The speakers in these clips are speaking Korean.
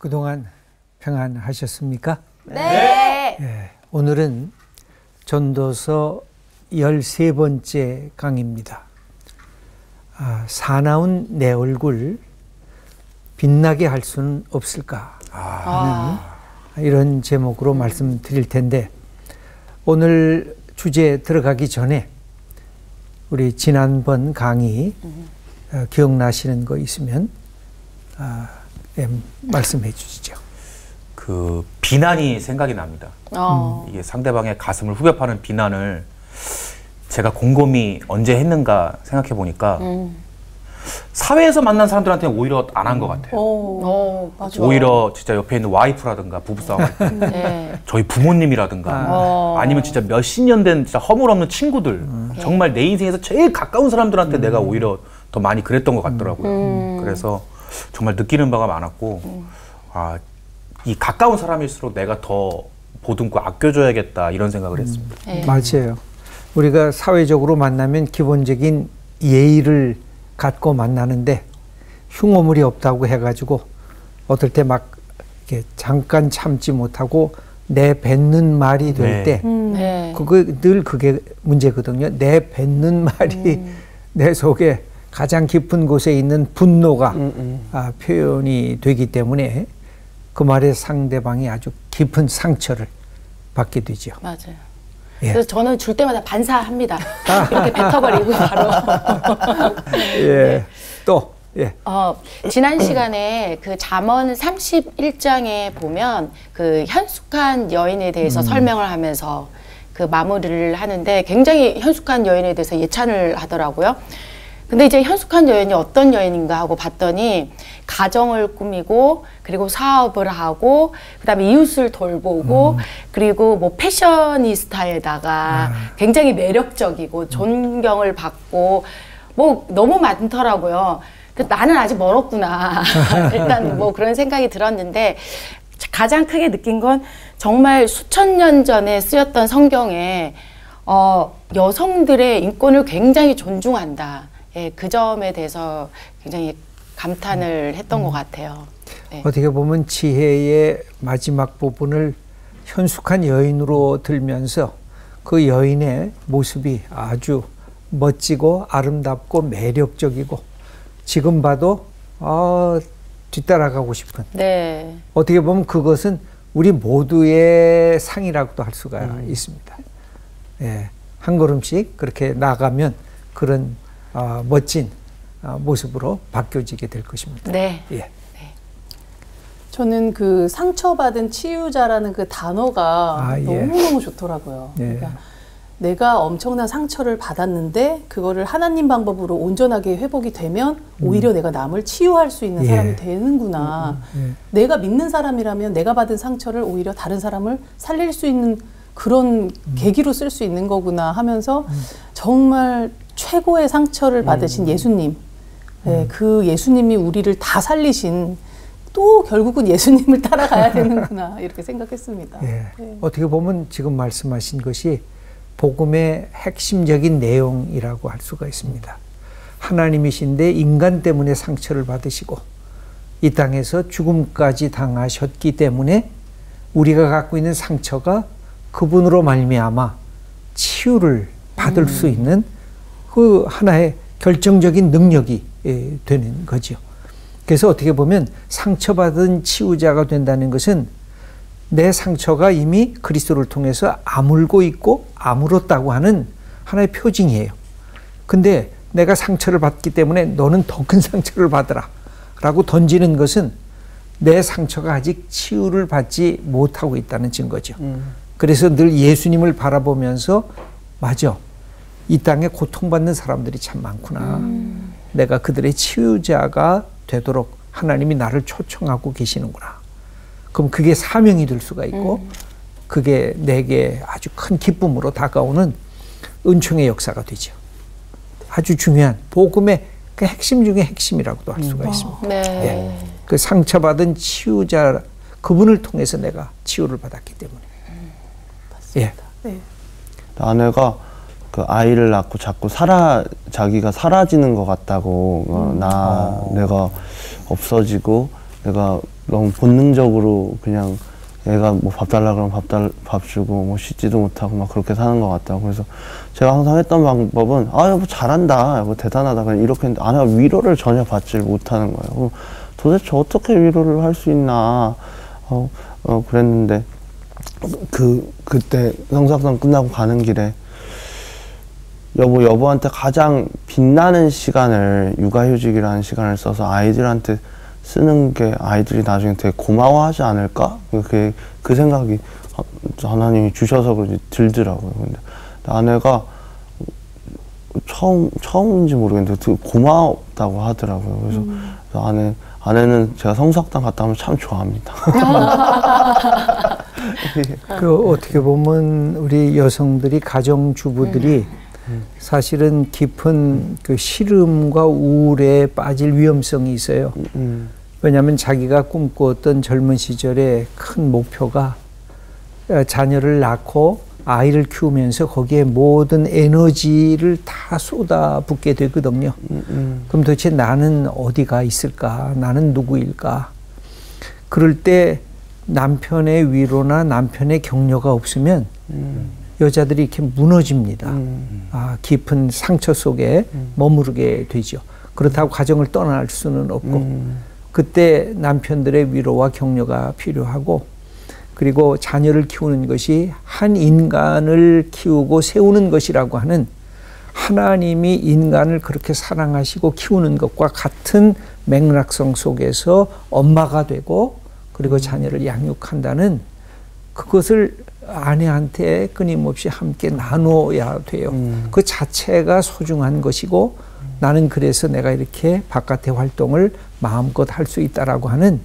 그동안 평안하셨습니까? 네. 예, 오늘은 전도서 13번째 강의입니다. 사나운 내 얼굴 빛나게 할 수는 없을까 하는 이런 제목으로 말씀드릴 텐데, 오늘 주제에 들어가기 전에 우리 지난번 강의 기억나시는 거 있으면 말씀해 주시죠. 그 비난이 생각이 납니다. 이게 상대방의 가슴을 후벼 파는 비난을 제가 곰곰이 언제 했는가 생각해 보니까 사회에서 만난 사람들한테는 오히려 안 한 것 같아요. 맞아. 오히려 진짜 옆에 있는 와이프라든가 부부싸움 할 때 네. 저희 부모님이라든가 아니면 진짜 몇십 년 된 진짜 허물없는 친구들, 정말 내 인생에서 제일 가까운 사람들한테 내가 오히려 더 많이 그랬던 것 같더라고요. 그래서 정말 느끼는 바가 많았고, 이 가까운 사람일수록 내가 더 보듬고 아껴줘야겠다 이런 생각을 했습니다. 맞아요. 우리가 사회적으로 만나면 기본적인 예의를 갖고 만나는데 흉오물이 없다고 해가지고 어떨 때 막 이렇게 잠깐 참지 못하고 내뱉는 말이 될 때 그거 늘 그게 문제거든요. 내뱉는 말이 내 속에 가장 깊은 곳에 있는 분노가 표현이 되기 때문에 그 말에 상대방이 아주 깊은 상처를 받게 되죠. 맞아요. 예. 그래서 저는 줄 때마다 반사합니다. 이렇게 뱉어버리고 바로. 예. 또 예. 지난 시간에 그 잠언 31장에 보면 그 현숙한 여인에 대해서 설명을 하면서 그 마무리를 하는데, 굉장히 현숙한 여인에 대해서 예찬을 하더라고요. 근데 이제 현숙한 여인이 어떤 여인인가 하고 봤더니, 가정을 꾸미고, 그리고 사업을 하고, 그 다음에 이웃을 돌보고, 그리고 뭐 패셔니스타에다가 굉장히 매력적이고 존경을 받고, 뭐 너무 많더라고요. 근데 나는 아직 멀었구나. 일단 뭐 그런 생각이 들었는데, 가장 크게 느낀 건 정말 수천 년 전에 쓰였던 성경에 여성들의 인권을 굉장히 존중한다. 예, 그 점에 대해서 굉장히 감탄을 했던 것 같아요. 네. 어떻게 보면 지혜의 마지막 부분을 현숙한 여인으로 들면서 그 여인의 모습이 아주 멋지고 아름답고 매력적이고, 지금 봐도 뒤따라가고 싶은, 네. 어떻게 보면 그것은 우리 모두의 상이라고도 할 수가 있습니다. 예, 한 걸음씩 그렇게 나가면 그런 멋진 모습으로 바뀌어지게 될 것입니다. 네. 예. 저는 그 상처받은 치유자라는 그 단어가 너무너무 좋더라고요. 예. 그러니까 내가 엄청난 상처를 받았는데 그거를 하나님 방법으로 온전하게 회복이 되면 오히려 내가 남을 치유할 수 있는 사람이 되는구나. 내가 믿는 사람이라면 내가 받은 상처를 오히려 다른 사람을 살릴 수 있는 그런 계기로 쓸 수 있는 거구나 하면서 정말 최고의 상처를 받으신 예수님, 그 예수님이 우리를 다 살리신, 또 결국은 예수님을 따라가야 되는구나 이렇게 생각했습니다. 예. 어떻게 보면 지금 말씀하신 것이 복음의 핵심적인 내용이라고 할 수가 있습니다. 하나님이신데 인간 때문에 상처를 받으시고 이 땅에서 죽음까지 당하셨기 때문에 우리가 갖고 있는 상처가 그분으로 말미암아 치유를 받을 수 있는 그 하나의 결정적인 능력이 되는 거죠. 그래서 어떻게 보면 상처받은 치유자가 된다는 것은 내 상처가 이미 그리스도를 통해서 아물고 있고 아물었다고 하는 하나의 표징이에요. 근데 내가 상처를 받기 때문에 너는 더 큰 상처를 받으라 라고 던지는 것은 내 상처가 아직 치유를 받지 못하고 있다는 증거죠. 그래서 늘 예수님을 바라보면서, 맞아, 이 땅에 고통받는 사람들이 참 많구나. 내가 그들의 치유자가 되도록 하나님이 나를 초청하고 계시는구나. 그럼 그게 사명이 될 수가 있고 그게 내게 아주 큰 기쁨으로 다가오는 은총의 역사가 되죠. 아주 중요한 복음의 그 핵심 중에 핵심이라고도 할 수가 있습니다. 네. 예. 그 상처받은 치유자, 그분을 통해서 내가 치유를 받았기 때문에. 예. 네. 아내가 그 아이를 낳고 자꾸 자기가 사라지는 것 같다고, 내가 없어지고 내가 너무 본능적으로 그냥 얘가 뭐 밥 달라 그러면 밥 주고 뭐 씻지도 못하고 막 그렇게 사는 것 같다고. 그래서 제가 항상 했던 방법은 여보 잘한다, 여보 대단하다, 그냥 이렇게 했는데 아내가 위로를 전혀 받지 못하는 거예요. 도대체 어떻게 위로를 할 수 있나 그랬는데 그때 성사학당 끝나고 가는 길에 여보한테 가장 빛나는 시간을 육아휴직이라는 시간을 써서 아이들한테 쓰는 게 아이들이 나중에 되게 고마워하지 않을까? 그 생각이 하나님이 주셔서 그런지 들더라고요. 근데 아내가 처음인지 모르겠는데 되게 고맙다고 하더라고요. 그래서 아내는 제가 성수학당 갔다 오면 참 좋아합니다. 어떻게 보면 우리 여성들이, 가정주부들이 사실은 깊은 그 시름과 우울에 빠질 위험성이 있어요. 왜냐하면 자기가 꿈꾸었던 젊은 시절의 큰 목표가 자녀를 낳고 아이를 키우면서 거기에 모든 에너지를 다 쏟아붓게 되거든요. 그럼 도대체 나는 어디가 있을까? 나는 누구일까? 그럴 때 남편의 위로나 남편의 격려가 없으면 여자들이 이렇게 무너집니다. 깊은 상처 속에 머무르게 되죠. 그렇다고 가정을 떠날 수는 없고 그때 남편들의 위로와 격려가 필요하고, 그리고 자녀를 키우는 것이 한 인간을 키우고 세우는 것이라고 하는, 하나님이 인간을 그렇게 사랑하시고 키우는 것과 같은 맥락성 속에서 엄마가 되고 그리고 자녀를 양육한다는 그것을 아내한테 끊임없이 함께 나눠야 돼요. 그 자체가 소중한 것이고, 나는 그래서 내가 이렇게 바깥의 활동을 마음껏 할 수 있다라고 하는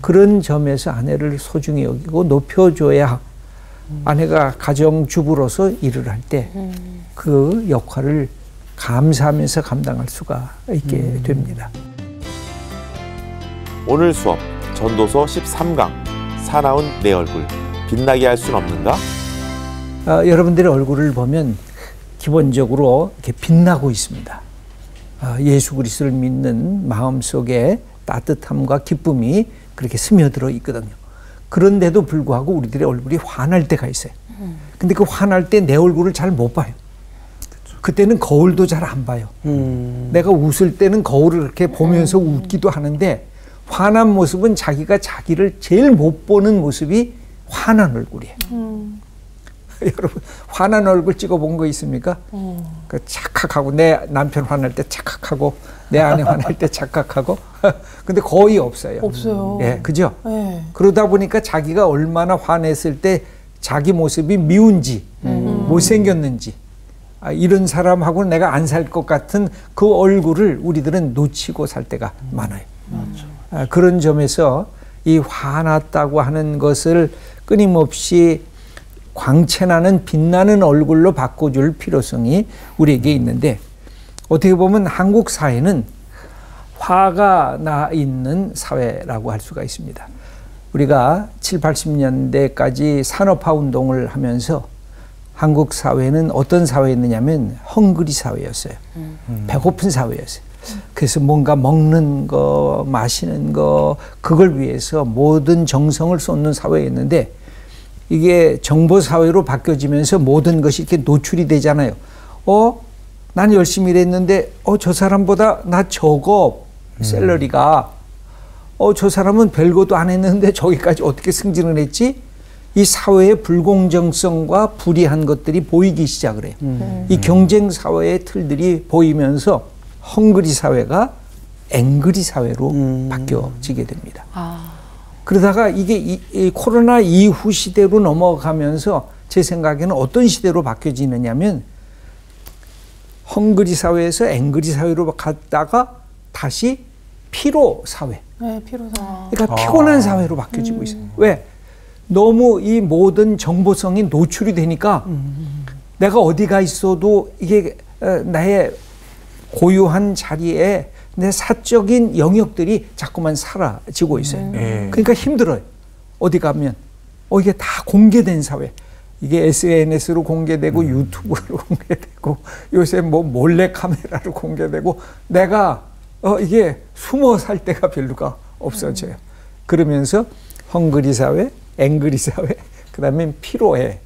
그런 점에서 아내를 소중히 여기고 높여줘야 아내가 가정주부로서 일을 할 때 그 역할을 감사하면서 감당할 수가 있게 됩니다. 오늘 수업 전도서 13강 사나운 내 얼굴 빛나게 할 순 없는가? 여러분들의 얼굴을 보면 기본적으로 이렇게 빛나고 있습니다. 예수 그리스도를 믿는 마음속에 따뜻함과 기쁨이 그렇게 스며들어 있거든요. 그런데도 불구하고 우리들의 얼굴이 환할 때가 있어요. 근데 그 환할 때 내 얼굴을 잘 못 봐요. 그때는 거울도 잘 안 봐요. 내가 웃을 때는 거울을 이렇게 보면서 웃기도 하는데, 환한 모습은 자기가 자기를 제일 못 보는 모습이 환한 얼굴이에요. 여러분, 환한 얼굴 찍어본 거 있습니까? 그 착각하고, 내 남편 화날 때 착각하고, 내 아내 화날 때 착각하고. 근데 거의 없어요. 없어요. 예, 그죠? 네. 그러다 보니까 자기가 얼마나 화냈을 때 자기 모습이 미운지, 못생겼는지, 이런 사람하고는 내가 안 살 것 같은 그 얼굴을 우리들은 놓치고 살 때가 많아요. 그런 점에서 이 화났다고 하는 것을 끊임없이 광채나는 빛나는 얼굴로 바꿔줄 필요성이 우리에게 있는데, 어떻게 보면 한국 사회는 화가 나 있는 사회라고 할 수가 있습니다. 우리가 7, 80년대까지 산업화 운동을 하면서 한국 사회는 어떤 사회였느냐면 헝그리 사회였어요. 배고픈 사회였어요. 그래서 뭔가 먹는 거, 마시는 거, 그걸 위해서 모든 정성을 쏟는 사회였는데, 이게 정보사회로 바뀌어지면서 모든 것이 이렇게 노출이 되잖아요. 난 열심히 일했는데, 저 사람보다 나 적어, 샐러리가. 저 사람은 별것도 안 했는데 저기까지 어떻게 승진을 했지? 이 사회의 불공정성과 불이한 것들이 보이기 시작을 해요. 이 경쟁사회의 틀들이 보이면서 헝그리 사회가 앵그리 사회로 바뀌어지게 됩니다. 그러다가 이게 이 코로나 이후 시대로 넘어가면서 제 생각에는 어떤 시대로 바뀌어지느냐면, 헝그리 사회에서 앵그리 사회로 갔다가 다시 피로 사회. 네, 피로사회. 그러니까 피곤한 사회로 바뀌어지고 있어요. 왜? 너무 이 모든 정보성이 노출이 되니까 내가 어디가 있어도 이게 나의 고유한 자리에 내 사적인 영역들이 자꾸만 사라지고 있어요. 그러니까 힘들어요. 어디 가면 이게 다 공개된 사회. 이게 SNS로 공개되고 유튜브로 공개되고 요새 뭐 몰래 카메라로 공개되고, 내가 이게 숨어 살 데가 별로가 없어져요. 그러면서 헝그리 사회, 앵그리 사회, 그다음에 피로해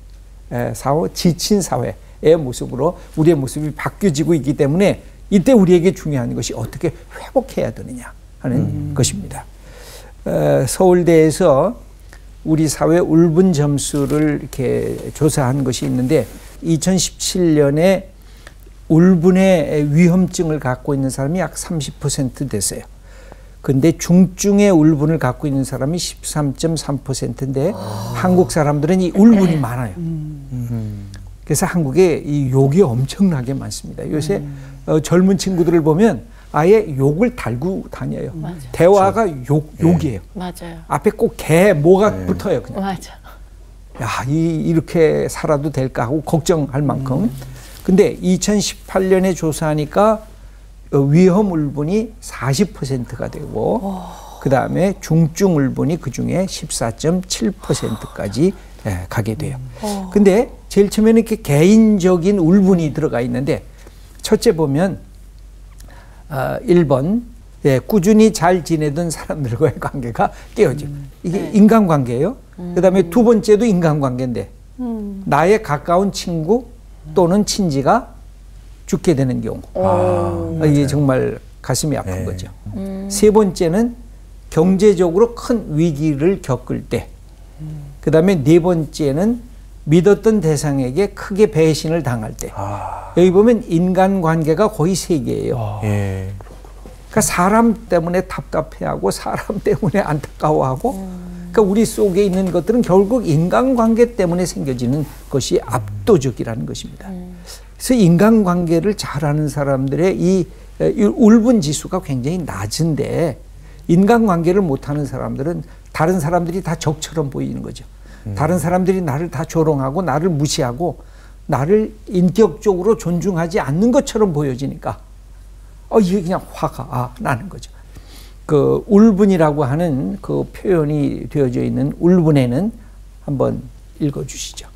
사회, 지친 사회의 모습으로 우리의 모습이 바뀌어지고 있기 때문에 이때 우리에게 중요한 것이 어떻게 회복해야 되느냐 하는 것입니다. 서울대에서 우리 사회 울분 점수를 이렇게 조사한 것이 있는데 2017년에 울분의 위험증을 갖고 있는 사람이 약 30% 됐어요. 근데 중증의 울분을 갖고 있는 사람이 13.3%인데 한국 사람들은 이 울분이 많아요. 그래서 한국에 이 욕이 엄청나게 많습니다. 요새 젊은 친구들을 보면 아예 욕을 달고 다녀요. 맞아요. 대화가 욕이에요. 맞아요. 앞에 꼭 개, 뭐가 붙어요. 그냥. 맞아. 야, 이렇게 살아도 될까 하고 걱정할 만큼. 근데 2018년에 조사하니까 위험 울분이 40%가 되고 그 다음에 중증 울분이 그중에 14.7%까지 가게 돼요. 근데 제일 처음에는 이렇게 개인적인 울분이 들어가 있는데 첫째 보면 1번 꾸준히 잘 지내던 사람들과의 관계가 깨어지고 이게 인간관계예요. 그 다음에 두 번째도 인간관계인데 나의 가까운 친구 또는 친지가 죽게 되는 경우 이게 정말 가슴이 아픈 거죠. 세 번째는 경제적으로 큰 위기를 겪을 때, 그 다음에 네 번째는 믿었던 대상에게 크게 배신을 당할 때. 여기 보면 인간관계가 거의 세 개예요. 그러니까 사람 때문에 답답해하고 사람 때문에 안타까워하고 그러니까 우리 속에 있는 것들은 결국 인간관계 때문에 생겨지는 것이 압도적이라는 것입니다. 그래서 인간관계를 잘하는 사람들의 이 울분 지수가 굉장히 낮은데 인간관계를 못하는 사람들은 다른 사람들이 다 적처럼 보이는 거죠. 다른 사람들이 나를 다 조롱하고 나를 무시하고 나를 인격적으로 존중하지 않는 것처럼 보여지니까 이게 그냥 화가 나는 거죠. 그 울분이라고 하는 그 표현이 되어져 있는 울분에는 한번 읽어주시죠.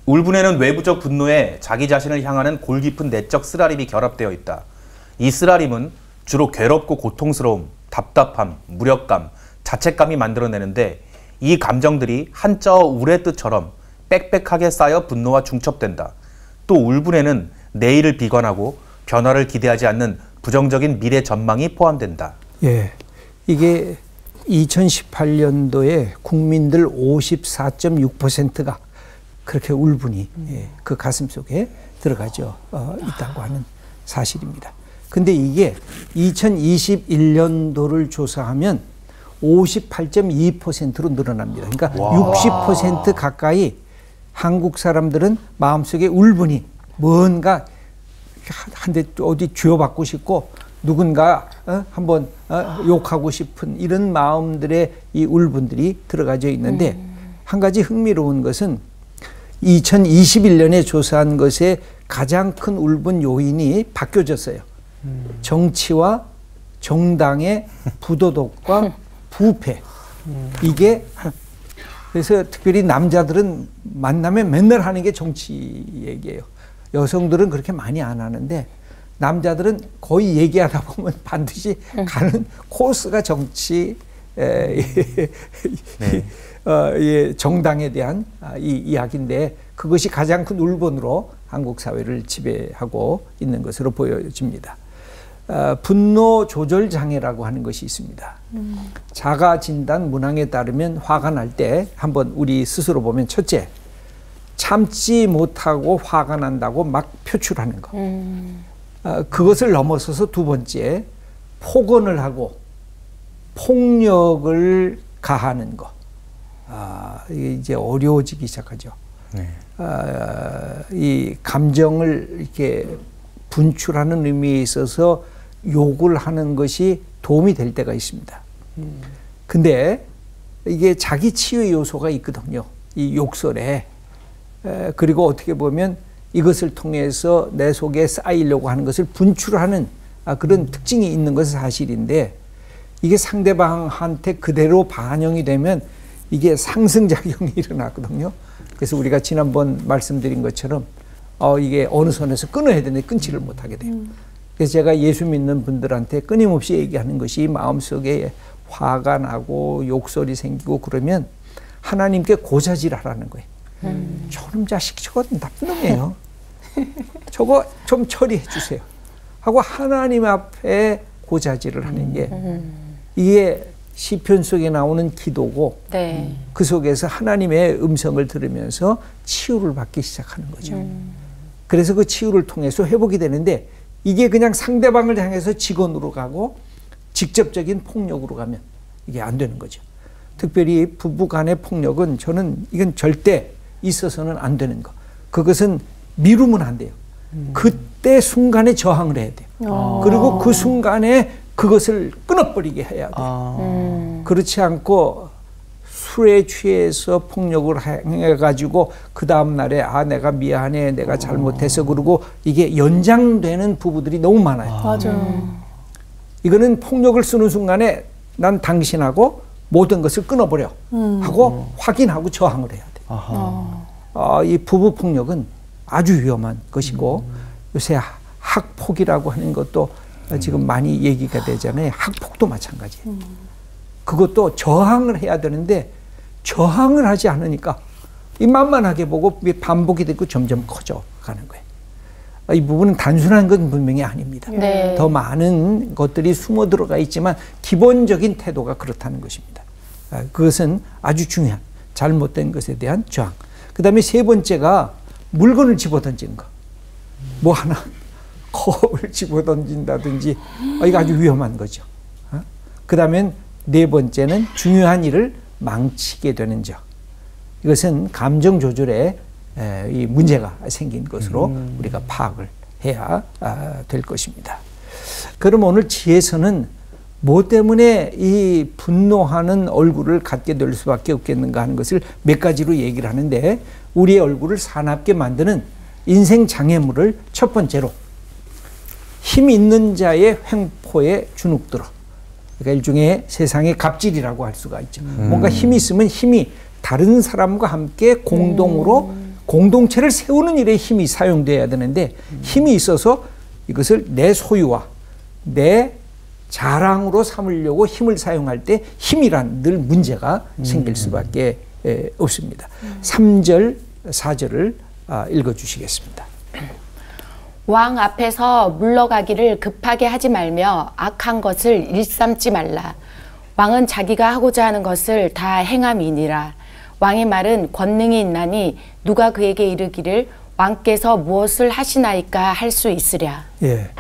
울분에는 외부적 분노에 자기 자신을 향하는 골깊은 내적 쓰라림이 결합되어 있다. 이 쓰라림은 주로 괴롭고 고통스러움, 답답함, 무력감, 자책감이 만들어내는데 이 감정들이 한자 울의 뜻처럼 빽빽하게 쌓여 분노와 중첩된다. 또 울분에는 내일을 비관하고 변화를 기대하지 않는 부정적인 미래 전망이 포함된다. 예, 이게 2018년도에 국민들 54.6%가 그렇게 울분이 그 가슴 속에 들어가죠. 있다고 하는 사실입니다. 근데 이게 2021년도를 조사하면 58.2%로 늘어납니다. 그러니까 60% 가까이 한국 사람들은 마음속에 울분이 뭔가 한 대 어디 쥐어받고 싶고 누군가 한번 욕하고 싶은 이런 마음들의 이 울분들이 들어가져 있는데 한 가지 흥미로운 것은 2021년에 조사한 것에 가장 큰 울분 요인이 바뀌어졌어요. 정치와 정당의 부도덕과 부패. 이게 그래서 특별히 남자들은 만나면 맨날 하는 게 정치 얘기예요. 여성들은 그렇게 많이 안 하는데 남자들은 거의 얘기하다 보면 반드시 가는 코스가 정치, 정당에 대한 이 이야기인데 그것이 가장 큰 울분으로 한국 사회를 지배하고 있는 것으로 보여집니다. 분노 조절 장애라고 하는 것이 있습니다. 자가 진단 문항에 따르면 화가 날 때 한번 우리 스스로 보면 첫째, 참지 못하고 화가 난다고 막 표출하는 거. 그것을 넘어서서 두 번째, 폭언을 하고 폭력을 가하는 거. 이게 이제 어려워지기 시작하죠. 이 감정을 이렇게 분출하는 의미에 있어서 욕을 하는 것이 도움이 될 때가 있습니다. 근데 이게 자기 치유 요소가 있거든요. 이 욕설에. 그리고 어떻게 보면 이것을 통해서 내 속에 쌓이려고 하는 것을 분출하는 그런 특징이 있는 것은 사실인데 이게 상대방한테 그대로 반영이 되면 이게 상승작용이 일어나거든요. 그래서 우리가 지난번 말씀드린 것처럼 이게 어느 선에서 끊어야 되는데 끊지를 못하게 돼요. 그래서 제가 예수 믿는 분들한테 끊임없이 얘기하는 것이 마음속에 화가 나고 욕설이 생기고 그러면 하나님께 고자질하라는 거예요. 저놈 자식 저거 나쁜 놈이에요. 저거 좀 처리해 주세요 하고 하나님 앞에 고자질을 하는 게 이게 시편 속에 나오는 기도고 네. 그 속에서 하나님의 음성을 들으면서 치유를 받기 시작하는 거죠. 그래서 그 치유를 통해서 회복이 되는데 이게 그냥 상대방을 향해서 직언으로 가고 직접적인 폭력으로 가면 이게 안 되는 거죠. 특별히 부부 간의 폭력은 저는 이건 절대 있어서는 안 되는 거. 그것은 미루면 안 돼요. 그때 순간에 저항을 해야 돼요. 그리고 그 순간에 그것을 끊어버리게 해야 돼요. 그렇지 않고 술에 취해서 폭력을 행해가지고 그 다음날에 내가 미안해, 내가 잘못해서 그러고 이게 연장되는 부부들이 너무 많아요. 맞아요. 이거는 폭력을 쓰는 순간에 난 당신하고 모든 것을 끊어버려 하고 확인하고 저항을 해야 돼요. 이 부부 폭력은 아주 위험한 것이고 요새 학폭이라고 하는 것도 지금 많이 얘기가 되잖아요. 학폭도 마찬가지예요. 그것도 저항을 해야 되는데 저항을 하지 않으니까 이 만만하게 보고 반복이 되고 점점 커져 가는 거예요. 이 부분은 단순한 건 분명히 아닙니다. 네. 더 많은 것들이 숨어 들어가 있지만 기본적인 태도가 그렇다는 것입니다. 그것은 아주 중요한 잘못된 것에 대한 저항. 그 다음에 세 번째가 물건을 집어던지는 거. 뭐 하나 컵을 집어던진다든지 이거 아주 위험한 거죠. 그 다음엔 네 번째는 중요한 일을 망치게 되는 점. 이것은 감정 조절에 이 문제가 생긴 것으로 우리가 파악을 해야 될 것입니다. 그럼 오늘 지혜서는 뭐 때문에 이 분노하는 얼굴을 갖게 될 수밖에 없겠는가 하는 것을 몇 가지로 얘기를 하는데 우리의 얼굴을 사납게 만드는 인생 장애물을 첫 번째로 힘 있는 자의 횡포에 주눅들어. 그러니까 일종의 세상의 갑질이라고 할 수가 있죠. 뭔가 힘이 있으면 힘이 다른 사람과 함께 공동으로 공동체를 세우는 일에 힘이 사용돼야 되는데 힘이 있어서 이것을 내 소유와 내 자랑으로 삼으려고 힘을 사용할 때 힘이란 늘 문제가 생길 수밖에 없습니다. 3절, 4절을 읽어주시겠습니다. 왕 앞에서 물러가기를 급하게 하지 말며 악한 것을 일삼지 말라. 왕은 자기가 하고자 하는 것을 다 행함이니라. 왕의 말은 권능이 있나니 누가 그에게 이르기를 왕께서 무엇을 하시나이까 할 수 있으랴. 예,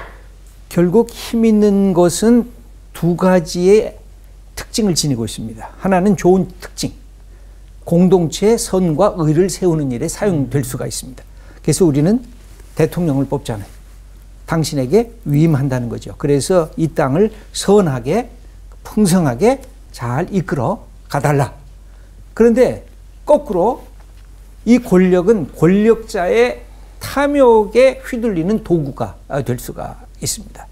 결국 힘 있는 것은 두 가지의 특징을 지니고 있습니다. 하나는 좋은 특징, 공동체의 선과 의를 세우는 일에 사용될 수가 있습니다. 그래서 우리는 대통령을 뽑잖아요. 당신에게 위임한다는 거죠. 그래서 이 땅을 선하게 풍성하게 잘 이끌어 가달라. 그런데 거꾸로 이 권력은 권력자의 탐욕에 휘둘리는 도구가 될 수가 있습니다.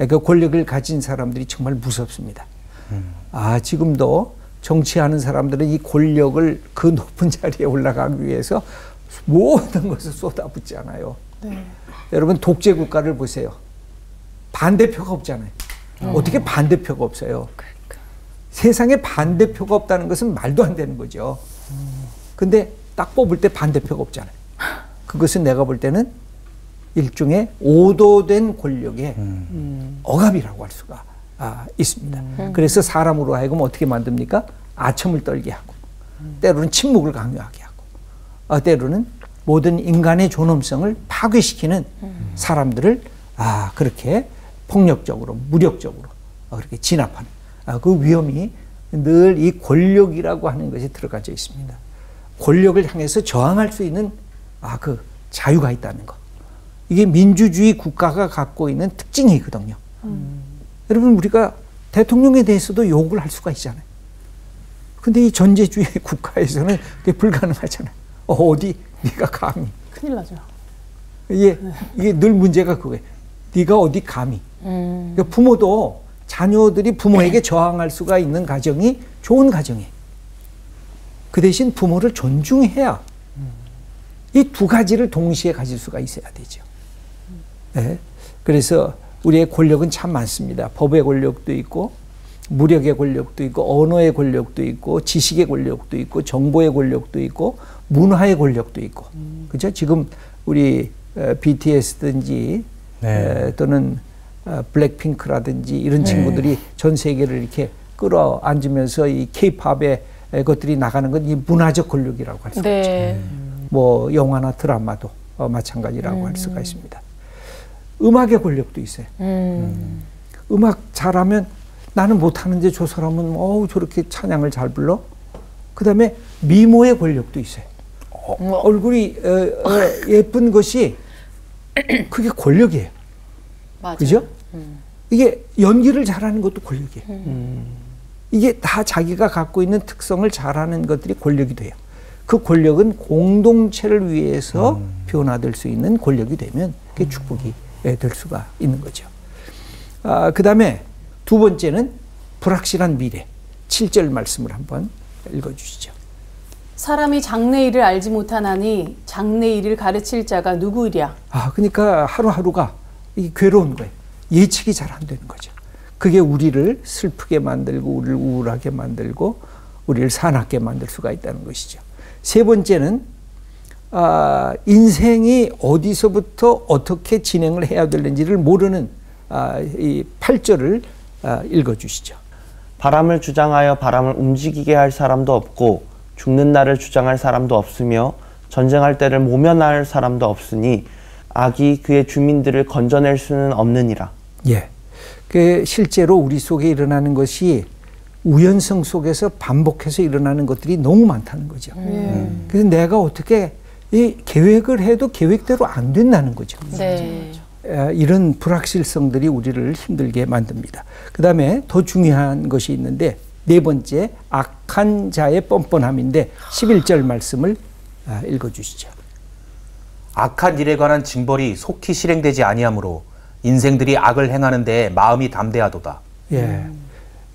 그 권력을 가진 사람들이 정말 무섭습니다. 지금도 정치하는 사람들은 이 권력을 그 높은 자리에 올라가기 위해서 모든 것을 쏟아붓잖아요. 네. 여러분 독재 국가를 보세요. 반대표가 없잖아요. 어떻게 반대표가 없어요? 세상에 반대표가 없다는 것은 말도 안 되는 거죠. 근데 딱 뽑을 때 반대표가 없잖아요. 그것은 내가 볼 때는 일종의 오도된 권력의 억압이라고 할 수가 있습니다. 그래서 사람으로 하여금 어떻게 만듭니까? 아첨을 떨게 하고 때로는 침묵을 강요하게 하고 때로는 모든 인간의 존엄성을 파괴시키는 사람들을 그렇게 폭력적으로 무력적으로 그렇게 진압하는 그 위험이 늘 이 권력이라고 하는 것이 들어가져 있습니다. 권력을 향해서 저항할 수 있는 그 자유가 있다는 것. 이게 민주주의 국가가 갖고 있는 특징이거든요. 여러분 우리가 대통령에 대해서도 욕을 할 수가 있잖아요. 근데 이 전제주의 국가에서는 그게 불가능하잖아요. 어디 네가 감히. 큰일 나죠. 이게 늘 문제가 그거예요. 네가 어디 감히. 그러니까 부모도 자녀들이 부모에게 저항할 수가 있는 가정이 좋은 가정이에요. 그 대신 부모를 존중해야 이 두 가지를 동시에 가질 수가 있어야 되죠. 네. 그래서 우리의 권력은 참 많습니다. 법의 권력도 있고 무력의 권력도 있고 언어의 권력도 있고 지식의 권력도 있고 정보의 권력도 있고 문화의 권력도 있고 그죠? 지금 우리 BTS든지 또는 블랙핑크라든지 이런 친구들이 전 세계를 이렇게 끌어안으면서 이 K-팝의 것들이 나가는 건 이 문화적 권력이라고 할 수가 있죠. 뭐 영화나 드라마도 마찬가지라고 할 수가 있습니다. 음악의 권력도 있어요. 음악 잘하면 나는 못하는데 저 사람은 저렇게 찬양을 잘 불러. 그 다음에 미모의 권력도 있어요. 얼굴이 예쁜 것이 그게 권력이에요. 맞아요. 그죠? 이게 연기를 잘하는 것도 권력이에요. 이게 다 자기가 갖고 있는 특성을 잘하는 것들이 권력이 돼요. 그 권력은 공동체를 위해서 변화될 수 있는 권력이 되면 그게 축복이 될 수가 있는 거죠. 그 다음에 두 번째는 불확실한 미래. 7절 말씀을 한번 읽어주시죠. 사람이 장래일을 알지 못하나니 장래일을 가르칠 자가 누구이랴. 그러니까 하루하루가 괴로운 거예요. 예측이 잘 안 되는 거죠. 그게 우리를 슬프게 만들고 우리를 우울하게 만들고 우리를 사납게 만들 수가 있다는 것이죠. 세 번째는 인생이 어디서부터 어떻게 진행을 해야 되는지를 모르는 이 8절을 읽어주시죠. 바람을 주장하여 바람을 움직이게 할 사람도 없고 죽는 날을 주장할 사람도 없으며 전쟁할 때를 모면할 사람도 없으니 악이 그의 주민들을 건져낼 수는 없느니라. 예, 그 실제로 우리 속에 일어나는 것이 우연성 속에서 반복해서 일어나는 것들이 너무 많다는 거죠. 그래서 내가 어떻게 이 계획을 해도 계획대로 안 된다는 거죠. 네. 이런 불확실성들이 우리를 힘들게 만듭니다. 그 다음에 더 중요한 것이 있는데 네 번째 악한 자의 뻔뻔함인데 11절 말씀을 읽어주시죠. 악한 일에 관한 징벌이 속히 실행되지 아니하므로 인생들이 악을 행하는 데에 마음이 담대하도다. 예,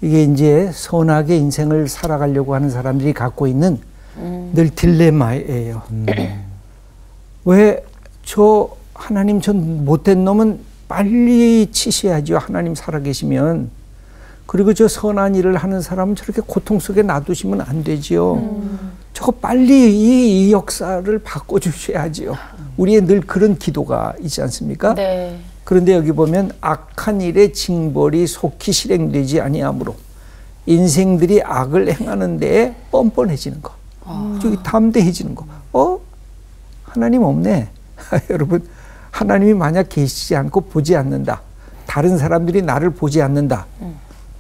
이게 이제 선하게 인생을 살아가려고 하는 사람들이 갖고 있는 늘 딜레마예요. 왜 저 하나님 전 못된 놈은 빨리 치셔야죠. 하나님 살아계시면. 그리고 저 선한 일을 하는 사람은 저렇게 고통 속에 놔두시면 안 되지요. 저거 빨리 이 역사를 바꿔주셔야지요. 우리의 늘 그런 기도가 있지 않습니까? 네. 그런데 여기 보면 악한 일의 징벌이 속히 실행되지 아니하므로 인생들이 악을 행하는 데에 뻔뻔해지는 거. 저기 담대해지는 거. 하나님 없네. 여러분, 하나님이 만약 계시지 않고 보지 않는다. 다른 사람들이 나를 보지 않는다.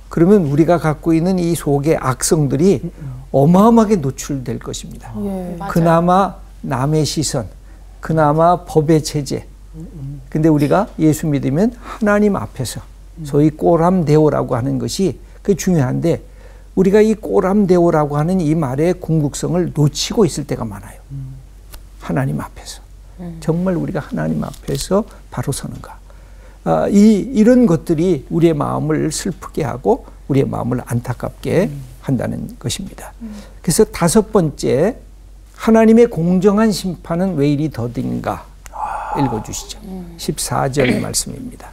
그러면 우리가 갖고 있는 이 속의 악성들이 어마어마하게 노출될 것입니다. 그나마 남의 시선, 그나마 법의 체제. 근데 우리가 예수 믿으면 하나님 앞에서 소위 꼬람데오라고 하는 것이 그게 중요한데 우리가 이 꼬람데오라고 하는 이 말의 궁극성을 놓치고 있을 때가 많아요. 하나님 앞에서. 정말 우리가 하나님 앞에서 바로 서는가. 이런 것들이 우리의 마음을 슬프게 하고 우리의 마음을 안타깝게 한다는 것입니다. 그래서 다섯 번째, 하나님의 공정한 심판은 왜 이리 더딘가 읽어주시죠. 14절 말씀입니다.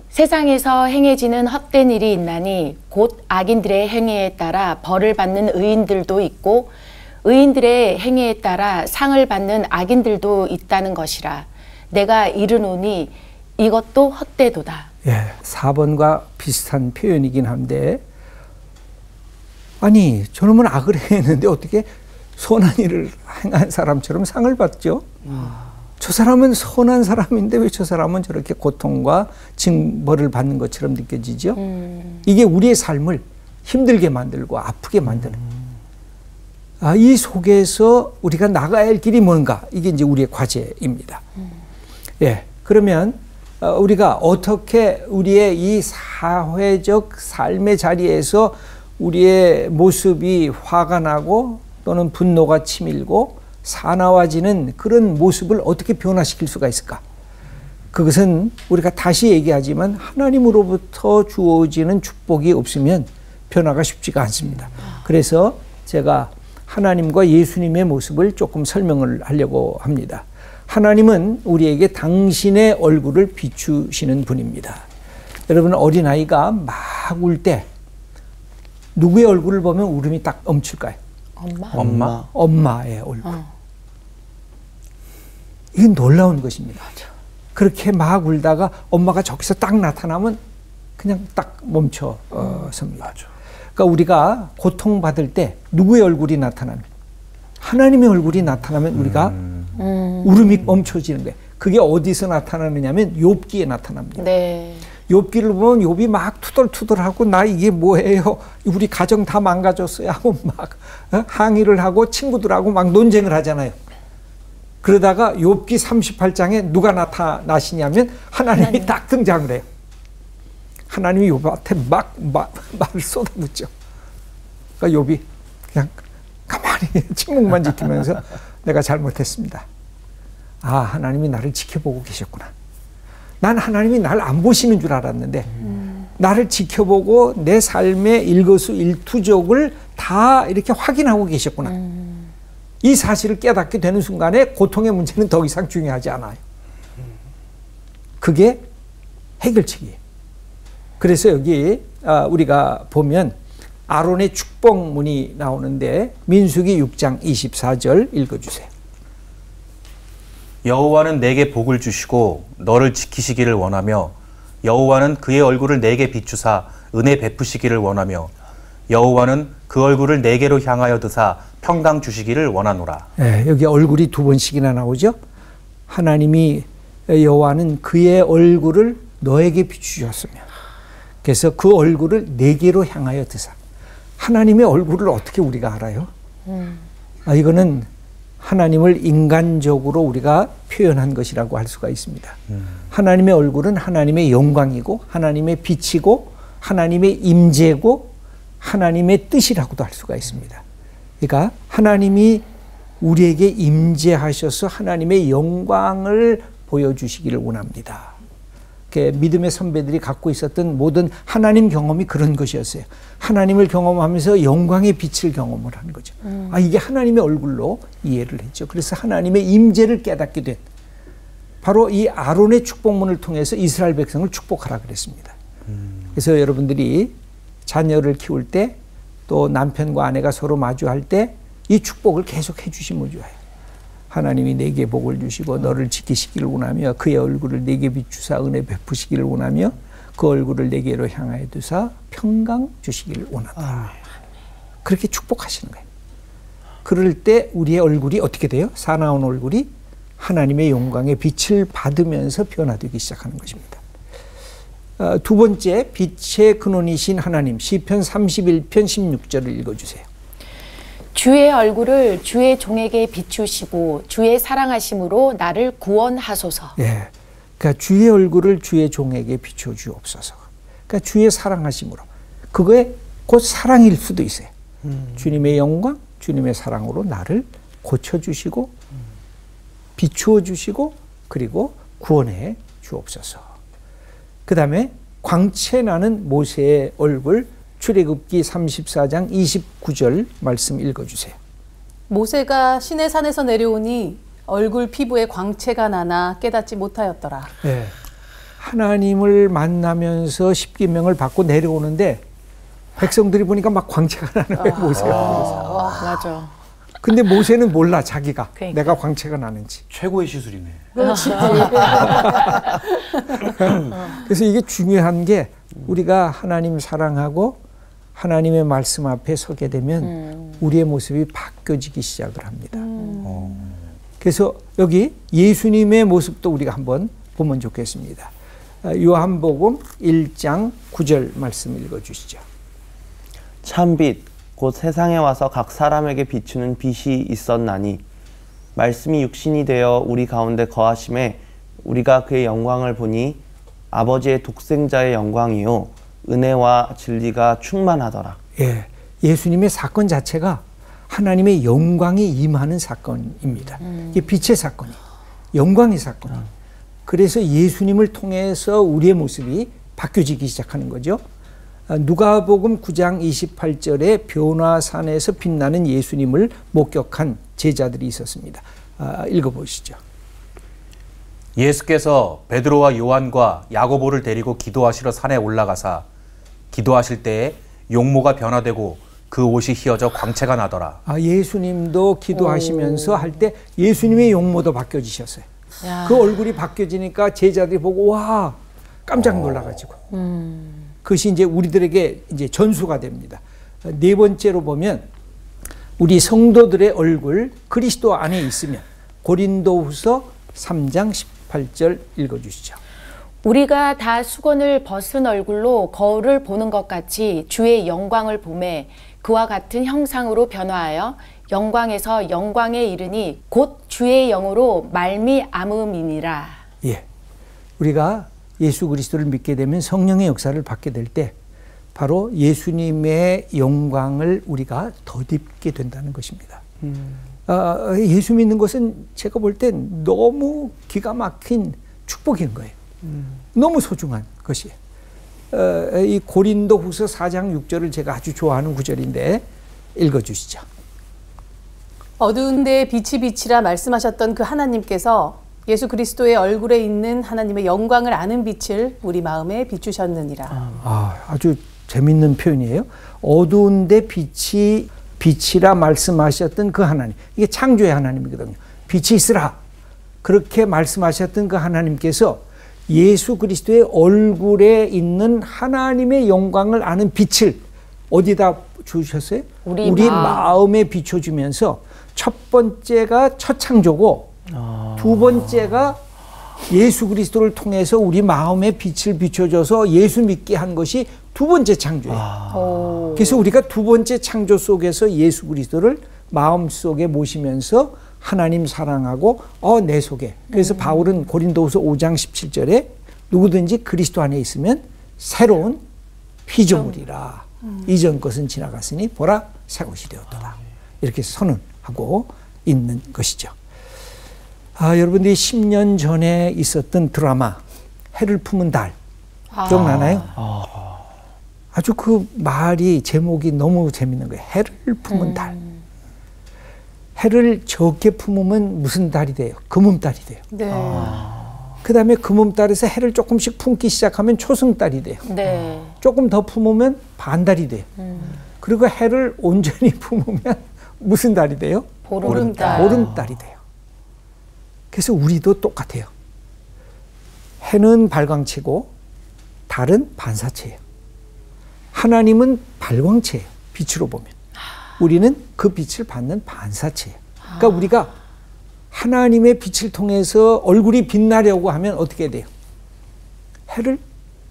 세상에서 행해지는 헛된 일이 있나니 곧 악인들의 행위에 따라 벌을 받는 의인들도 있고 의인들의 행위에 따라 상을 받는 악인들도 있다는 것이라. 내가 이르노니 이것도 헛되도다. 예, 4번과 비슷한 표현이긴 한데 아니 저놈은 악을 행했는데 어떻게 선한 일을 행한 사람처럼 상을 받죠? 저 사람은 선한 사람인데 왜 저 사람은 저렇게 고통과 징벌을 받는 것처럼 느껴지죠? 이게 우리의 삶을 힘들게 만들고 아프게 만드는 이 속에서 우리가 나가야 할 길이 뭔가, 이게 이제 우리의 과제입니다. 예, 그러면 우리가 어떻게 우리의 이 사회적 삶의 자리에서 우리의 모습이 화가 나고 또는 분노가 치밀고 사나워지는 그런 모습을 어떻게 변화시킬 수가 있을까? 그것은 우리가 다시 얘기하지만 하나님으로부터 주어지는 축복이 없으면 변화가 쉽지가 않습니다. 그래서 제가 하나님과 예수님의 모습을 조금 설명을 하려고 합니다. 하나님은 우리에게 당신의 얼굴을 비추시는 분입니다. 여러분 어린아이가 막 울 때 누구의 얼굴을 보면 울음이 딱 멈출까요? 엄마? 엄마의 얼굴. 이건 놀라운 것입니다. 그렇게 막 울다가 엄마가 저기서 딱 나타나면 그냥 딱 멈춰 섭니다. 그러니까 우리가 고통받을 때 누구의 얼굴이 나타나면, 하나님의 얼굴이 나타나면 우리가 울음이 멈춰지는 거예요. 그게 어디서 나타나느냐면 욥기에 나타납니다. 네. 욥기를 보면 욥이 막 투덜투덜하고 나 이게 뭐예요? 우리 가정 다 망가졌어요 하고 막 항의를 하고 친구들하고 막 논쟁을 하잖아요. 그러다가 욥기 38장에 누가 나타나시냐면 하나님이 딱 등장을 해요. 하나님이 욥한테 막 말을 쏟아붓죠. 그러니까 욥이 그냥 가만히 침묵만 지키면서 내가 잘못했습니다. 아, 하나님이 나를 지켜보고 계셨구나. 난 하나님이 나를 안 보시는 줄 알았는데 나를 지켜보고 내 삶의 일거수일투족을 다 이렇게 확인하고 계셨구나. 이 사실을 깨닫게 되는 순간에 고통의 문제는 더 이상 중요하지 않아요. 그게 해결책이에요. 그래서 여기 우리가 보면 아론의 축복문이 나오는데 민수기 6장 24절 읽어주세요. 여호와는 내게 복을 주시고 너를 지키시기를 원하며 여호와는 그의 얼굴을 내게 비추사 은혜 베푸시기를 원하며 여호와는 그 얼굴을 내게로 향하여 드사 평강 주시기를 원하노라. 네, 여기 얼굴이 두 번씩이나 나오죠. 하나님이 여호와는 그의 얼굴을 너에게 비추셨으며, 그래서 그 얼굴을 내게로 향하여 드사. 하나님의 얼굴을 어떻게 우리가 알아요? 이거는 하나님을 인간적으로 우리가 표현한 것이라고 할 수가 있습니다. 하나님의 얼굴은 하나님의 영광이고 하나님의 빛이고 하나님의 임재고 하나님의 뜻이라고도 할 수가 있습니다. 그러니까 하나님이 우리에게 임재하셔서 하나님의 영광을 보여주시기를 원합니다. 믿음의 선배들이 갖고 있었던 모든 하나님 경험이 그런 것이었어요. 하나님을 경험하면서 영광의 빛을 경험을 하는 거죠. 이게 하나님의 얼굴로 이해를 했죠. 그래서 하나님의 임재를 깨닫게 된, 바로 이 아론의 축복문을 통해서 이스라엘 백성을 축복하라 그랬습니다. 그래서 여러분들이 자녀를 키울 때, 또 남편과 아내가 서로 마주할 때 이 축복을 계속 해주시면 좋아요. 하나님이 내게 복을 주시고 너를 지키시기를 원하며 그의 얼굴을 내게 비추사 은혜 베푸시기를 원하며 그 얼굴을 내게로 향하여 두사 평강 주시기를 원한다. 그렇게 축복하시는 거예요. 그럴 때 우리의 얼굴이 어떻게 돼요? 사나운 얼굴이 하나님의 영광의 빛을 받으면서 변화되기 시작하는 것입니다. 두 번째, 빛의 근원이신 하나님, 시편 31편 16절을 읽어주세요. 주의 얼굴을 주의 종에게 비추시고 주의 사랑하심으로 나를 구원하소서. 예, 그러니까 주의 얼굴을 주의 종에게 비춰 주옵소서. 그러니까 주의 사랑하심으로, 그거에 곧 사랑일 수도 있어요. 주님의 영광, 주님의 사랑으로 나를 고쳐주시고 비추어 주시고 그리고 구원해 주옵소서. 그 다음에 광채나는 모세의 얼굴, 출애굽기 34장 29절 말씀 읽어주세요. 모세가 시내산에서 내려오니 얼굴 피부에 광채가 나나 깨닫지 못하였더라. 네. 하나님을 만나면서 십계명을 받고 내려오는데 백성들이 보니까 막 광채가 나는 거예요. 모세가. 맞아. 근데 모세는 몰라, 자기가. 그러니까. 내가 광채가 나는지. 최고의 시술이네. 그래서 이게 중요한 게, 우리가 하나님 사랑하고 하나님의 말씀 앞에 서게 되면 우리의 모습이 바뀌어지기 시작을 합니다. 그래서 여기 예수님의 모습도 우리가 한번 보면 좋겠습니다. 요한복음 1장 9절 말씀 읽어주시죠. 참빛 곧 세상에 와서 각 사람에게 비추는 빛이 있었나니 말씀이 육신이 되어 우리 가운데 거하심에 우리가 그의 영광을 보니 아버지의 독생자의 영광이요 은혜와 진리가 충만하더라. 예, 예수님의 사건 자체가 하나님의 영광이 임하는 사건입니다. 이게 빛의 사건이, 영광의 사건이. 그래서 예수님을 통해서 우리의 모습이 바뀌어지기 시작하는 거죠. 누가복음 9장 28절에 변화산에서 빛나는 예수님을 목격한 제자들이 있었습니다. 읽어보시죠. 예수께서 베드로와 요한과 야고보를 데리고 기도하시러 산에 올라가사 기도하실 때에 용모가 변화되고 그 옷이 휘어져 광채가 나더라. 예수님도 기도하시면서 할 때 예수님의 용모도 바뀌어지셨어요. 야. 그 얼굴이 바뀌어지니까 제자들이 보고 와 깜짝 놀라가지고 그것이 이제 우리들에게 이제 전수가 됩니다. 네 번째로 보면 우리 성도들의 얼굴 그리스도 안에 있으면 고린도후서 3장 18절 읽어주시죠. 우리가 다 수건을 벗은 얼굴로 거울을 보는 것 같이 주의 영광을 보매 그와 같은 형상으로 변화하여 영광에서 영광에 이르니 곧 주의 영으로 말미암음이니라. 예, 우리가 예수 그리스도를 믿게 되면 성령의 역사를 받게 될 때 바로 예수님의 영광을 우리가 덧입게 된다는 것입니다. 예수 믿는 것은 제가 볼 땐 너무 기가 막힌 축복인 거예요. 너무 소중한 것이에요. 이 고린도후서 4장 6절을 제가 아주 좋아하는 구절인데 읽어주시죠. 어두운 데에 빛이 비치라 말씀하셨던 그 하나님께서 예수 그리스도의 얼굴에 있는 하나님의 영광을 아는 빛을 우리 마음에 비추셨느니라. 아주 재밌는 표현이에요. 어두운 데 빛이 빛이라 말씀하셨던 그 하나님. 이게 창조의 하나님이거든요. 빛이 있으라. 그렇게 말씀하셨던 그 하나님께서 예수 그리스도의 얼굴에 있는 하나님의 영광을 아는 빛을 어디다 주셨어요? 우리 마음에 비춰주면서 첫 번째가 첫 창조고 두 번째가 예수 그리스도를 통해서 우리 마음에 빛을 비춰줘서 예수 믿게 한 것이 두 번째 창조예요. 그래서 우리가 두 번째 창조 속에서 예수 그리스도를 마음속에 모시면서 하나님 사랑하고 내 속에. 그래서 바울은 고린도후서 5장 17절에 누구든지 그리스도 안에 있으면 새로운 피조물이라. 이전 것은 지나갔으니 보라 새 것이 되었도다. 이렇게 선언하고 있는 것이죠. 여러분들이 10년 전에 있었던 드라마 해를 품은 달 기억나나요? 아주 그 말이 제목이 너무 재밌는 거예요. 해를 품은 달. 해를 적게 품으면 무슨 달이 돼요? 금음달이 돼요. 네. 그 다음에 금음달에서 해를 조금씩 품기 시작하면 초승달이 돼요. 네. 조금 더 품으면 반달이 돼요. 그리고 해를 온전히 품으면 무슨 달이 돼요? 보름달. 보름달이 돼요. 그래서 우리도 똑같아요. 해는 발광체고 달은 반사체예요. 하나님은 발광체예요. 빛으로 보면. 우리는 그 빛을 받는 반사체예요. 그러니까 우리가 하나님의 빛을 통해서 얼굴이 빛나려고 하면 어떻게 돼요? 해를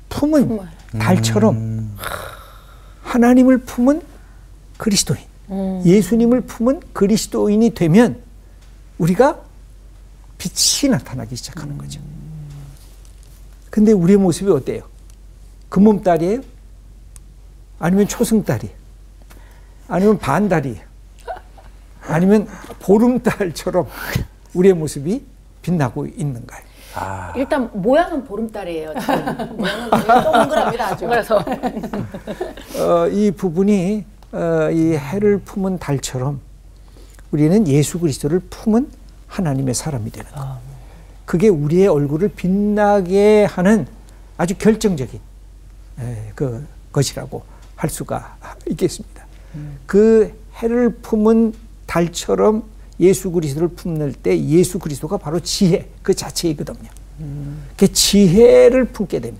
품은 달처럼 하나님을 품은 그리스도인, 예수님을 품은 그리스도인이 되면 우리가 빛이 나타나기 시작하는 거죠. 근데 우리의 모습이 어때요? 금음달이에요? 아니면 초승달이에요? 아니면 반달이에요? 아니면 보름달처럼 우리의 모습이 빛나고 있는가요? 일단 모양은 보름달이에요. 모양은 동그랍니다. 아주. 그래서 이 부분이 이 해를 품은 달처럼 우리는 예수 그리스도를 품은 하나님의 사람이 되는 것. 그게 우리의 얼굴을 빛나게 하는 아주 결정적인 그 것이라고 할 수가 있겠습니다. 그 해를 품은 달처럼 예수 그리스도를 품을 때 예수 그리스도가 바로 지혜 그 자체이거든요. 그 지혜를 품게 되면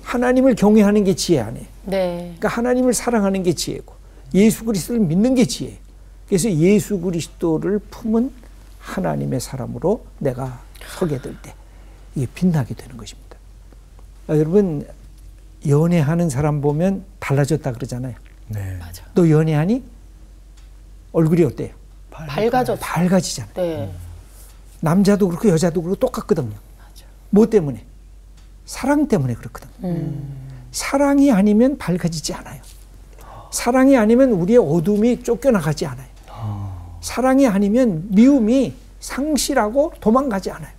하나님을 경외하는 게 지혜 아니에요. 네. 그러니까 하나님을 사랑하는 게 지혜고 예수 그리스도를 믿는 게 지혜예요. 그래서 예수 그리스도를 품은 하나님의 사람으로 내가 서게 될 때 이게 빛나게 되는 것입니다. 여러분 연애하는 사람 보면 달라졌다 그러잖아요. 네. 맞아. 너 연애하니? 얼굴이 어때요? 밝아지잖아요. 네. 남자도 그렇고 여자도 그렇고 똑같거든요. 맞아. 뭐 때문에? 사랑 때문에 그렇거든요. 사랑이 아니면 밝아지지 않아요. 사랑이 아니면 우리의 어둠이 쫓겨나가지 않아요. 사랑이 아니면 미움이 상실하고 도망가지 않아요.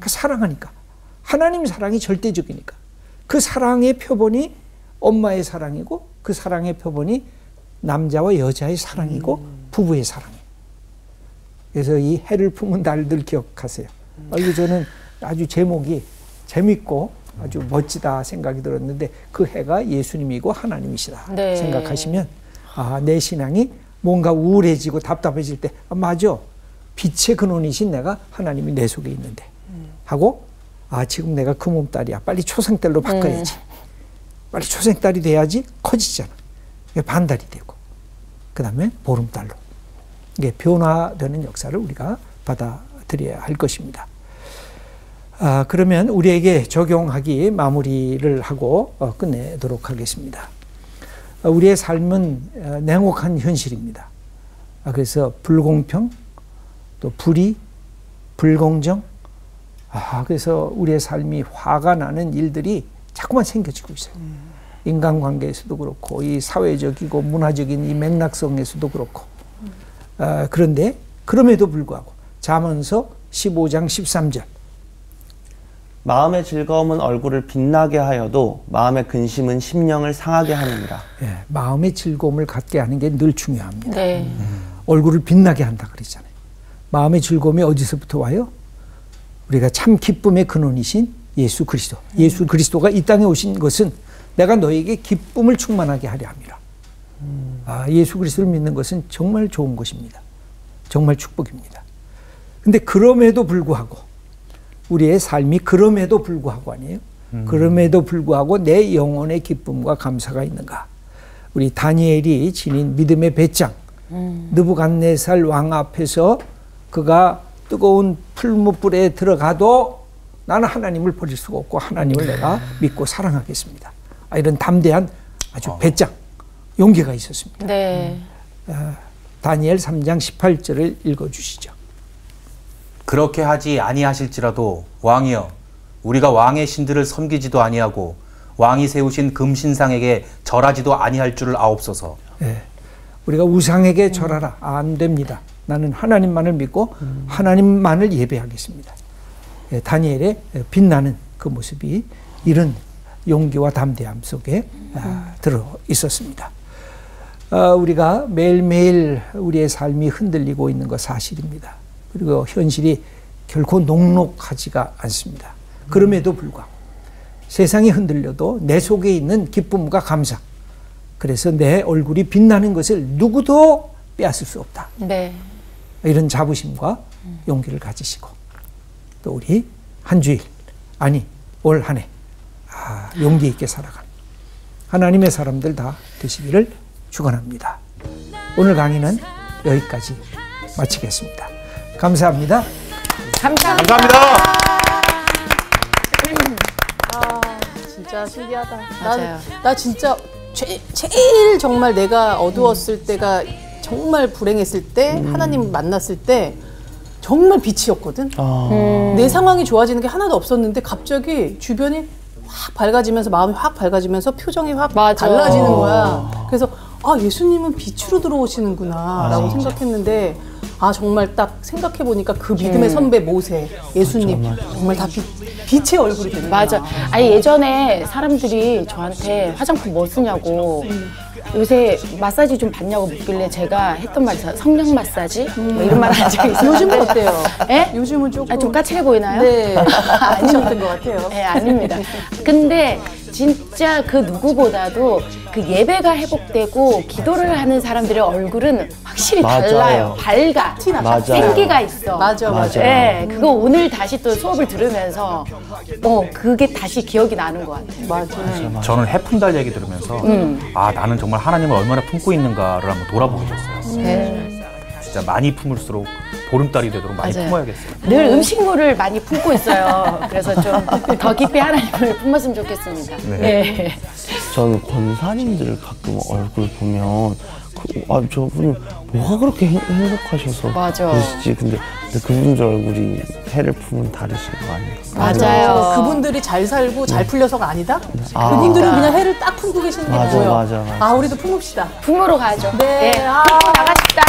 그 사랑하니까. 하나님 사랑이 절대적이니까. 그 사랑의 표본이 엄마의 사랑이고 그 사랑의 표본이 남자와 여자의 사랑이고 부부의 사랑이에요. 그래서 이 해를 품은 달들 기억하세요. 이거 저는 아주 제목이 재밌고 아주 멋지다 생각이 들었는데 그 해가 예수님이고 하나님이시다 네. 생각하시면 내 신앙이 뭔가 우울해지고 답답해질 때 맞아. 빛의 근원이신 내가 하나님이 내 속에 있는데 하고 지금 내가 그 몸딸이야. 빨리 초생딸로 바꿔야지. 빨리 초생딸이 돼야지 커지잖아. 반달이 되고 그 다음에 보름달로 이게 변화되는 역사를 우리가 받아들여야 할 것입니다. 그러면 우리에게 적용하기 마무리를 하고 끝내도록 하겠습니다. 우리의 삶은 냉혹한 현실입니다. 그래서 불공평, 또 불의, 불공정, 그래서 우리의 삶이 화가 나는 일들이 자꾸만 생겨지고 있어요. 인간관계에서도 그렇고 이 사회적이고 문화적인 이 맥락성에서도 그렇고 그런데 그럼에도 불구하고 잠언서 15장 13절 마음의 즐거움은 얼굴을 빛나게 하여도 마음의 근심은 심령을 상하게 하느니라. 마음의 즐거움을 갖게 하는 게 늘 중요합니다. 네. 얼굴을 빛나게 한다 그러잖아요. 마음의 즐거움이 어디서부터 와요? 우리가 참 기쁨의 근원이신 예수 그리스도. 예수 그리스도가 이 땅에 오신 것은 내가 너에게 기쁨을 충만하게 하려 함이라. 예수 그리스도를 믿는 것은 정말 좋은 것입니다. 정말 축복입니다. 근데 그럼에도 불구하고 우리의 삶이 그럼에도 불구하고 아니에요? 그럼에도 불구하고 내 영혼의 기쁨과 감사가 있는가? 우리 다니엘이 지닌 믿음의 배짱 느부갓네살 왕 앞에서 그가 뜨거운 풀무불에 들어가도 나는 하나님을 버릴 수가 없고 하나님을 내가 믿고 사랑하겠습니다. 이런 담대한 아주 배짱, 용기가 있었습니다. 네. 다니엘 3장 18절을 읽어주시죠. 그렇게 하지 아니하실지라도 왕이여 우리가 왕의 신들을 섬기지도 아니하고 왕이 세우신 금신상에게 절하지도 아니할 줄을 아옵소서. 우리가 우상에게 절하라. 안 됩니다. 나는 하나님만을 믿고 하나님만을 예배하겠습니다. 다니엘의 빛나는 그 모습이 이런 용기와 담대함 속에 들어 있었습니다. 우리가 매일매일 우리의 삶이 흔들리고 있는 것 사실입니다. 그리고 현실이 결코 녹록하지가 않습니다. 그럼에도 불구하고 세상이 흔들려도 내 속에 있는 기쁨과 감사, 그래서 내 얼굴이 빛나는 것을 누구도 빼앗을 수 없다. 네. 이런 자부심과 용기를 가지시고 또 우리 한 주일, 아니 올 한 해 용기 있게 살아가는 하나님의 사람들 다 되시기를 축원합니다. 오늘 강의는 여기까지 마치겠습니다. 감사합니다. 감사합니다. 진짜 신기하다. 맞아요. 나 진짜 제일 정말 내가 어두웠을 때가 정말 불행했을 때 하나님 만났을 때 정말 빛이었거든. 내 상황이 좋아지는 게 하나도 없었는데 갑자기 주변이 확 밝아지면서 마음이 확 밝아지면서 표정이 확 맞아. 달라지는 거야. 그래서 예수님은 빛으로 들어오시는구나 라고 생각했는데 정말 딱 생각해보니까 그 믿음의 선배 모세, 예수님 정말 다 빛의 얼굴이 되는 거야. 맞아. 아니 예전에 사람들이 저한테 화장품 뭐 쓰냐고 요새 마사지 좀 받냐고 묻길래 제가 했던 말이 성령 마사지? 뭐 이런 말 한 적이 있어요. 요즘은 어때요? 예? 요즘은 조금 좀 까칠해 보이나요? 네, 아니셨던 것 같아요. 네, 아닙니다. 근데 진짜 그 누구보다도 그 예배가 회복되고 기도를 하는 사람들의 얼굴은 확실히 달라요. 밝아. 티나. 생기가 있어. 맞아. 네, 그거 오늘 다시 또 수업을 들으면서 그게 다시 기억이 나는 것 같아요. 맞아. 저는 해품달 얘기 들으면서 나는 정말 하나님을 얼마나 품고 있는가를 한번 돌아보게 됐어요. 진짜 많이 품을수록 보름달이 되도록 많이 맞아요. 품어야겠어요. 늘 음식물을 많이 품고 있어요. 그래서 좀 더 깊이 하나님을 품었으면 좋겠습니다. 네. 저는 권사님들 가끔 얼굴 보면 저분은 뭐가 그렇게 행복하셔서 맞아. 그러시지. 근데 그분들 얼굴이 해를 품은 다르신 거 아닌가. 맞아요. 그분들이 잘 살고 잘 풀려서가 아니다. 그분들은 그냥 해를 딱 품고 계시는 게 뭐예요? 맞아. 우리도 품읍시다. 품으러 가죠. 네. 품고 나가십시다.